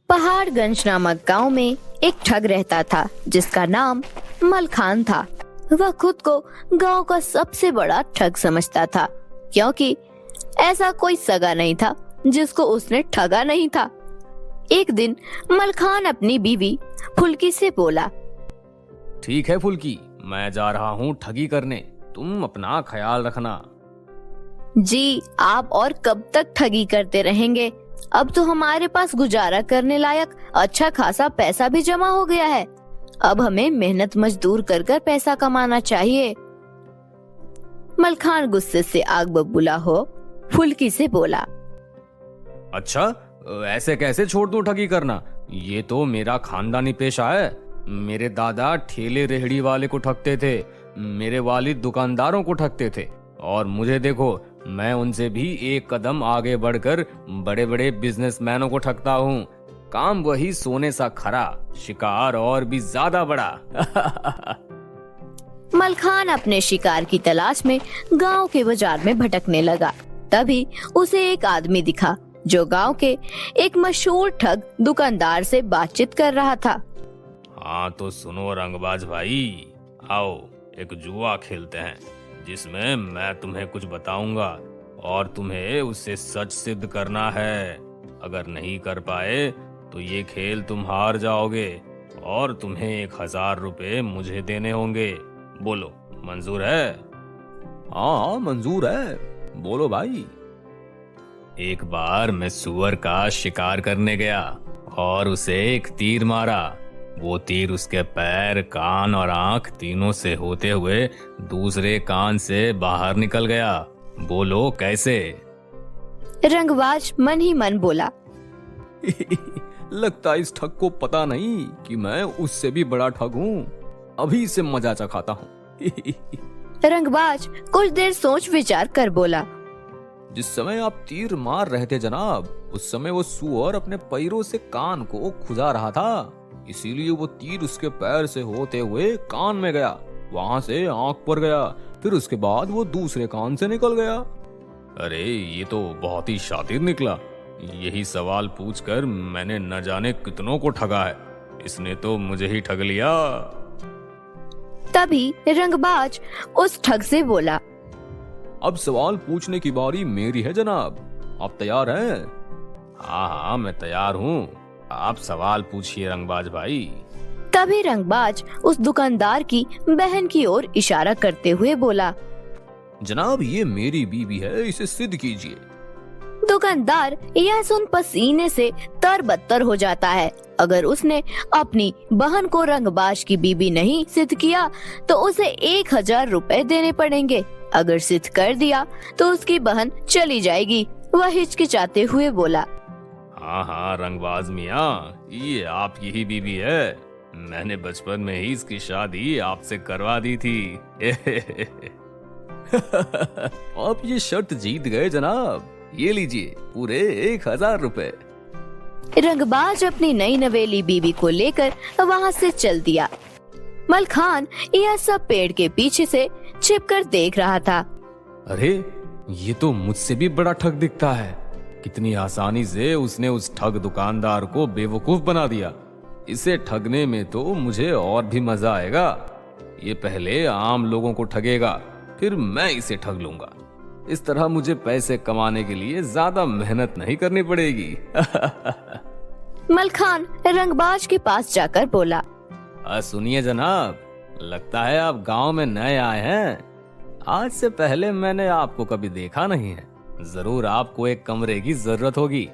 पहाड़गंज नामक गांव में एक ठग रहता था जिसका नाम मलखान था। वह खुद को गांव का सबसे बड़ा ठग समझता था, क्योंकि ऐसा कोई सगा नहीं था जिसको उसने ठगा नहीं था। एक दिन मलखान अपनी बीवी फुल्की से बोला, ठीक है फुल्की, मैं जा रहा हूँ ठगी करने, तुम अपना ख्याल रखना। जी, आप और कब तक ठगी करते रहेंगे? अब तो हमारे पास गुजारा करने लायक अच्छा खासा पैसा भी जमा हो गया है। अब हमें मेहनत मजदूर कर कर पैसा कमाना चाहिए। मलखान गुस्से से आग बबूला हो फुल्की से बोला, अच्छा, ऐसे कैसे छोड़ दूं ठगी करना? ये तो मेरा खानदानी पेशा है। मेरे दादा ठेले रेहड़ी वाले को ठगते थे, मेरे वालिद दुकानदारों को ठगते थे, और मुझे देखो, मैं उनसे भी एक कदम आगे बढ़कर बड़े बड़े बिजनेसमैनों को ठगता हूँ। काम वही सोने सा खरा, शिकार और भी ज्यादा बड़ा। मलखान अपने शिकार की तलाश में गांव के बाजार में भटकने लगा। तभी उसे एक आदमी दिखा जो गांव के एक मशहूर ठग दुकानदार से बातचीत कर रहा था। हाँ तो सुनो रंगबाज भाई, आओ एक जुआ खेलते हैं जिसमें मैं तुम्हें कुछ बताऊंगा और तुम्हें उससे सच सिद्ध करना है। अगर नहीं कर पाए तो ये खेल तुम हार जाओगे और तुम्हें 1000 रुपए मुझे देने होंगे। बोलो, मंजूर है? हाँ मंजूर है, बोलो भाई। एक बार मैं सुअर का शिकार करने गया और उसे एक तीर मारा। वो तीर उसके पैर, कान और आंख तीनों से होते हुए दूसरे कान से बाहर निकल गया। बोलो कैसे? रंगबाज मन ही मन बोला, लगता इस ठग को पता नहीं कि मैं उससे भी बड़ा ठग हूँ। अभी से मजा चखाता हूँ। रंगबाज कुछ देर सोच विचार कर बोला, जिस समय आप तीर मार रहे थे जनाब, उस समय वो सुअर अपने पैरों से कान को खुजा रहा था, इसीलिए वो तीर उसके पैर से होते हुए कान में गया, वहां से आंख पर गया, फिर उसके बाद वो दूसरे कान से निकल गया। अरे ये तो बहुत ही शातिर निकला। यही सवाल पूछकर मैंने न जाने कितनों को ठगा है। इसने तो मुझे ही ठग लिया। तभी रंगबाज उस ठग से बोला, अब सवाल पूछने की बारी मेरी है जनाब, आप तैयार हैं? हाँ हाँ मैं तैयार हूँ, आप सवाल पूछिए रंगबाज भाई। तभी रंगबाज उस दुकानदार की बहन की ओर इशारा करते हुए बोला, जनाब ये मेरी बीवी है, इसे सिद्ध कीजिए। दुकानदार यह सुन पसीने से तरबतर हो जाता है। अगर उसने अपनी बहन को रंगबाज की बीवी नहीं सिद्ध किया तो उसे 1000 रुपए देने पड़ेंगे। अगर सिद्ध कर दिया तो उसकी बहन चली जाएगी। वह हिचकिचाते हुए बोला, हाँ हाँ रंगबाज मियाँ, ये आपकी ही बीवी है। मैंने बचपन में ही इसकी शादी आपसे करवा दी थी। आप ये शर्त जीत गए जनाब, ये लीजिए पूरे 1000 रुपए। रंगबाज अपनी नई नवेली बीवी को लेकर वहाँ से चल दिया। मलखान यह सब पेड़ के पीछे से छिपकर देख रहा था। अरे ये तो मुझसे भी बड़ा ठग दिखता है। कितनी आसानी से उसने उस ठग दुकानदार को बेवकूफ बना दिया। इसे ठगने में तो मुझे और भी मजा आएगा। ये पहले आम लोगों को ठगेगा, फिर मैं इसे ठग लूंगा। इस तरह मुझे पैसे कमाने के लिए ज्यादा मेहनत नहीं करनी पड़ेगी। मलखान रंगबाज के पास जाकर बोला, सुनिए जनाब, लगता है आप गांव में नए आए हैं। आज से पहले मैंने आपको कभी देखा नहीं है। जरूर आपको एक कमरे की जरूरत होगी।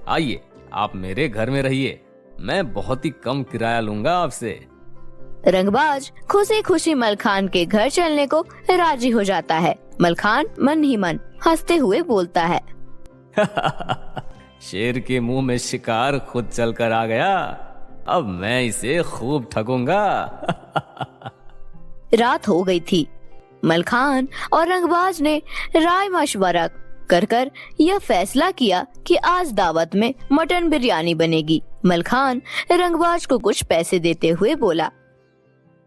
आइए आप मेरे घर में रहिए, मैं बहुत ही कम किराया लूंगा आपसे। रंगबाज खुशी खुशी मलखान के घर चलने को राजी हो जाता है। मलखान मन ही मन हंसते हुए बोलता है, शेर के मुंह में शिकार खुद चल कर आ गया, अब मैं इसे खूब ठगूंगा। रात हो गई थी। मलखान और रंगबाज ने राय मशवरा कर यह फैसला किया कि आज दावत में मटन बिरयानी बनेगी। मलखान रंगबाज को कुछ पैसे देते हुए बोला,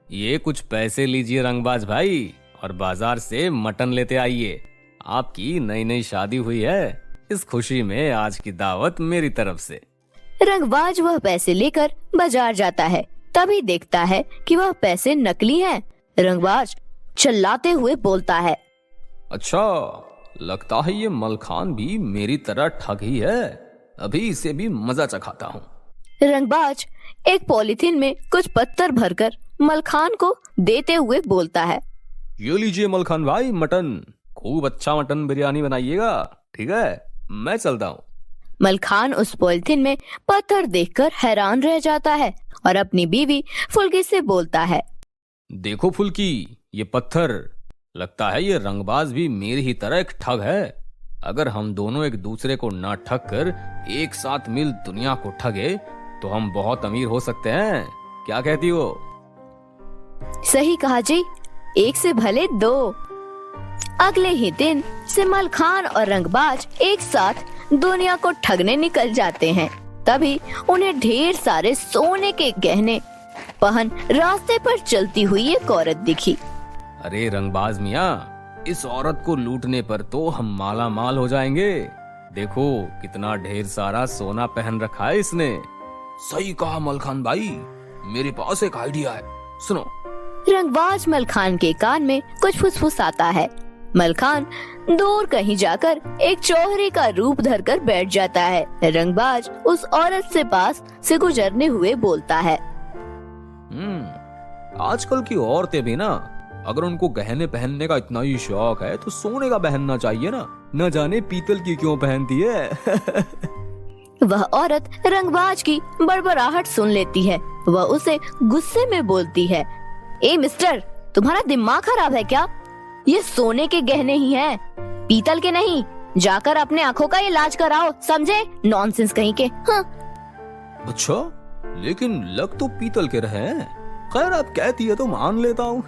ये कुछ पैसे लीजिए रंगबाज भाई, और बाजार से मटन लेते आइए। आपकी नई नई शादी हुई है, इस खुशी में आज की दावत मेरी तरफ से। रंगबाज वह पैसे लेकर बाजार जाता है। तभी देखता है कि वह पैसे नकली हैं। रंगबाज चिल्लाते हुए बोलता है, अच्छा, लगता है ये मलखान भी मेरी तरह ठग ही है। अभी इसे भी मजा चखाता हूँ। रंगबाज एक पॉलिथीन में कुछ पत्थर भरकर मलखान को देते हुए बोलता है, ये लीजिए मलखान भाई, मटन। खूब अच्छा मटन बिरयानी बनाइएगा, ठीक है? मैं चलता हूँ। मलखान उस पॉलिथीन में पत्थर देखकर हैरान रह जाता है और अपनी बीवी फुल्की से बोलता है, देखो फुल्की, ये पत्थर। लगता है ये रंगबाज भी मेरी ही तरह एक ठग है। अगर हम दोनों एक दूसरे को ना ठग कर एक साथ मिल दुनिया को ठगे तो हम बहुत अमीर हो सकते हैं। क्या कहती हो? सही कहा जी, एक से भले दो। अगले ही दिन से मलखान और रंगबाज एक साथ दुनिया को ठगने निकल जाते हैं। तभी उन्हें ढेर सारे सोने के गहने पहन रास्ते पर चलती हुई एक औरत दिखी। अरे रंगबाज मियाँ, इस औरत को लूटने पर तो हम माला माल हो जाएंगे। देखो कितना ढेर सारा सोना पहन रखा है इसने। सही कहा मलखान भाई, मेरे पास एक आइडिया है, सुनो। रंगबाज मलखान के कान में कुछ फुसफुसाता है। मलखान दूर कहीं जाकर एक चौहरे का रूप धरकर बैठ जाता है। रंगबाज उस औरत से पास से गुजरने हुए बोलता है, आजकल की औरतें भी ना, अगर उनको गहने पहनने का इतना ही शौक है तो सोने का पहनना चाहिए ना। न जाने पीतल की क्यों पहनती है। वह औरत रंगबाज की बड़बड़ाहट सुन लेती है। वह उसे गुस्से में बोलती है, ए मिस्टर, तुम्हारा दिमाग खराब है क्या? ये सोने के गहने ही हैं, पीतल के नहीं। जाकर अपने आंखों का इलाज कराओ, समझे? नॉनसेंस कहीं के। हाँ। अच्छा, लेकिन लग तो पीतल के रहे हैं। खैर, आप कहती है तो मान लेता हूँ।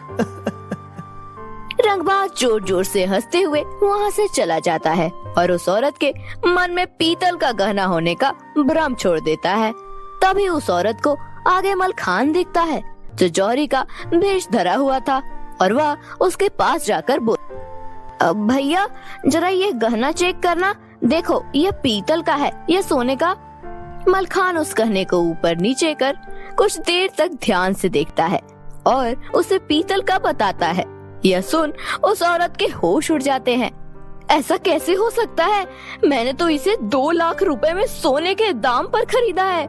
रंगबाज जोर जोर से हंसते हुए वहाँ से चला जाता है और उस औरत के मन में पीतल का गहना होने का भ्रम छोड़ देता है। तभी उस औरत को आगे मलखान दिखता है जो जौहरी का भेष धरा हुआ था और वह उसके पास जाकर बोल, भैया जरा ये गहना चेक करना, देखो ये पीतल का है या सोने का? मलखान उस गहने को ऊपर नीचे कर कुछ देर तक ध्यान से देखता है और उसे पीतल का बताता है। यह सुन उस औरत के होश उड़ जाते हैं। ऐसा कैसे हो सकता है? मैंने तो इसे 2 लाख रुपए में सोने के दाम पर खरीदा है।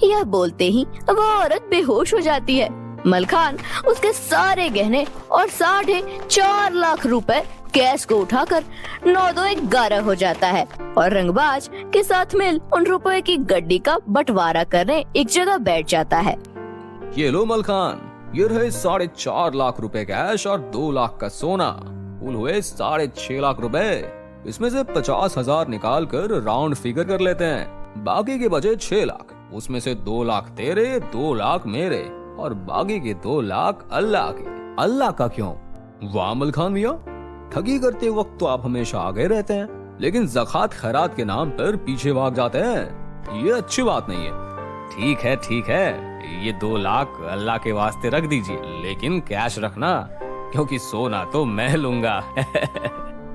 यह बोलते ही वह औरत बेहोश हो जाती है। मलखान उसके सारे गहने और 4.5 लाख रुपए कैश को उठाकर 9-2-11 हो जाता है और रंगबाज के साथ मिल उन रुपए की गड्डी का बंटवारा करने एक जगह बैठ जाता है। ये लो मलखान, ये रहे 4.5 लाख रुपए कैश और 2 लाख का सोना, कुल हुए 6.5 लाख रुपए। इसमें से 50,000 निकाल कर राउंड फिगर कर लेते हैं। बाकी के बचे 6 लाख, उसमें से 2 लाख तेरे, 2 लाख मेरे और बाकी के 2 लाख अल्लाह के। अल्लाह का क्यों? वाह मलखान मियां, ठगी करते वक्त तो आप हमेशा आगे रहते हैं, लेकिन ज़कात खैरात के नाम पर पीछे भाग जाते हैं। ये अच्छी बात नहीं है। ठीक है, ये 2 लाख अल्लाह के वास्ते रख दीजिए, लेकिन कैश रखना, क्योंकि सोना तो मैं लूंगा।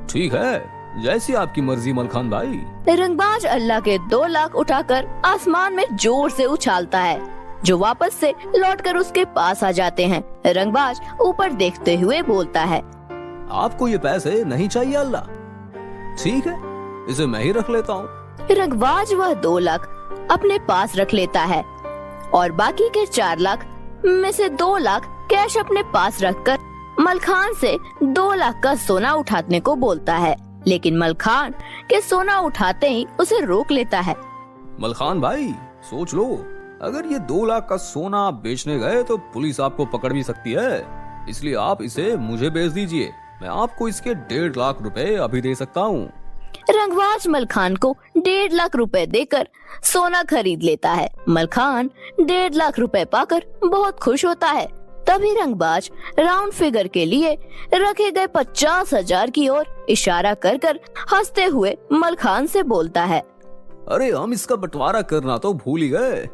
ठीक है, जैसी आपकी मर्जी मलखान भाई। रंगबाज अल्लाह के 2 लाख उठाकर आसमान में जोर से उछालता है, जो वापस से लौटकर उसके पास आ जाते हैं। रंगबाज ऊपर देखते हुए बोलता है, आपको ये पैसे नहीं चाहिए अल्लाह? ठीक है, इसे मैं ही रख लेता हूँ। रंगबाज वह 2 लाख अपने पास रख लेता है और बाकी के 4 लाख में से 2 लाख कैश अपने पास रखकर मलखान से 2 लाख का सोना उठाने को बोलता है, लेकिन मलखान के सोना उठाते ही उसे रोक लेता है। मलखान भाई सोच लो, अगर ये 2 लाख का सोना आप बेचने गए तो पुलिस आपको पकड़ भी सकती है, इसलिए आप इसे मुझे बेच दीजिए। मैं आपको इसके 1.5 लाख रुपए अभी दे सकता हूँ। रंगबाज मलखान को 1.5 लाख रुपए देकर सोना खरीद लेता है। मलखान 1.5 लाख रुपए पाकर बहुत खुश होता है। तभी रंगबाज राउंड फिगर के लिए रखे गए 50,000 की ओर इशारा कर कर हंसते हुए मलखान से बोलता है, अरे हम इसका बंटवारा करना तो भूल ही गए।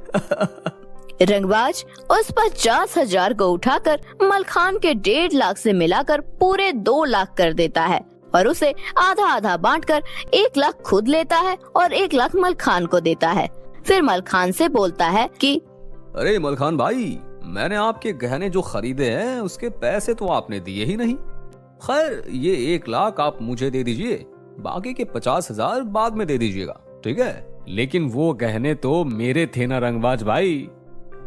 रंगबाज उस 50,000 को उठाकर मलखान के 1.5 लाख से मिलाकर पूरे 2 लाख कर देता है और उसे आधा आधा बांटकर 1 लाख खुद लेता है और 1 लाख मलखान को देता है। फिर मलखान से बोलता है कि अरे मलखान भाई, मैंने आपके गहने जो खरीदे हैं उसके पैसे तो आपने दिए ही नहीं। खैर, ये 1 लाख आप मुझे दे दीजिए, बाकी के 50,000 बाद में दे दीजिएगा, ठीक है? लेकिन वो गहने तो मेरे थे ना रंगबाज भाई।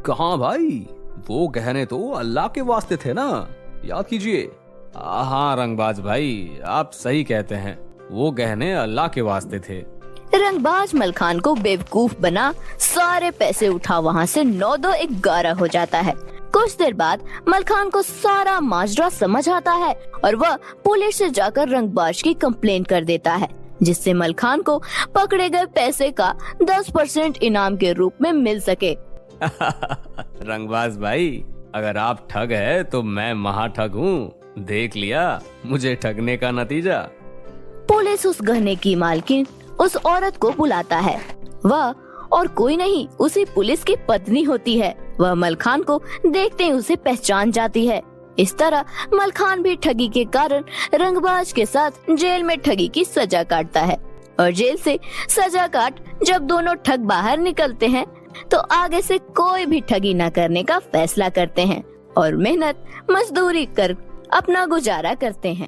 कहाँ भाई, वो गहने तो अल्लाह के वास्ते थे ना, याद कीजिए। हाँ रंगबाज भाई, आप सही कहते हैं, वो गहने अल्लाह के वास्ते थे। रंगबाज मलखान को बेवकूफ बना सारे पैसे उठा वहाँ से 9-2-11 हो जाता है। कुछ देर बाद मलखान को सारा माजरा समझ आता है और वह पुलिस से जाकर रंगबाज की कंप्लेंट कर देता है, जिससे मलखान को पकड़े गए पैसे का 10% इनाम के रूप में मिल सके। रंगबाज भाई, अगर आप ठग है तो मैं महाठग हूँ। देख लिया मुझे ठगने का नतीजा। पुलिस उस गहने की मालकिन उस औरत को बुलाता है। वह और कोई नहीं, उसी पुलिस की पत्नी होती है। वह मलखान को देखते ही उसे पहचान जाती है। इस तरह मलखान भी ठगी के कारण रंगबाज के साथ जेल में ठगी की सजा काटता है और जेल से सजा काट जब दोनों ठग बाहर निकलते हैं तो आगे से कोई भी ठगी न करने का फैसला करते हैं और मेहनत मजदूरी कर अपना गुजारा करते हैं।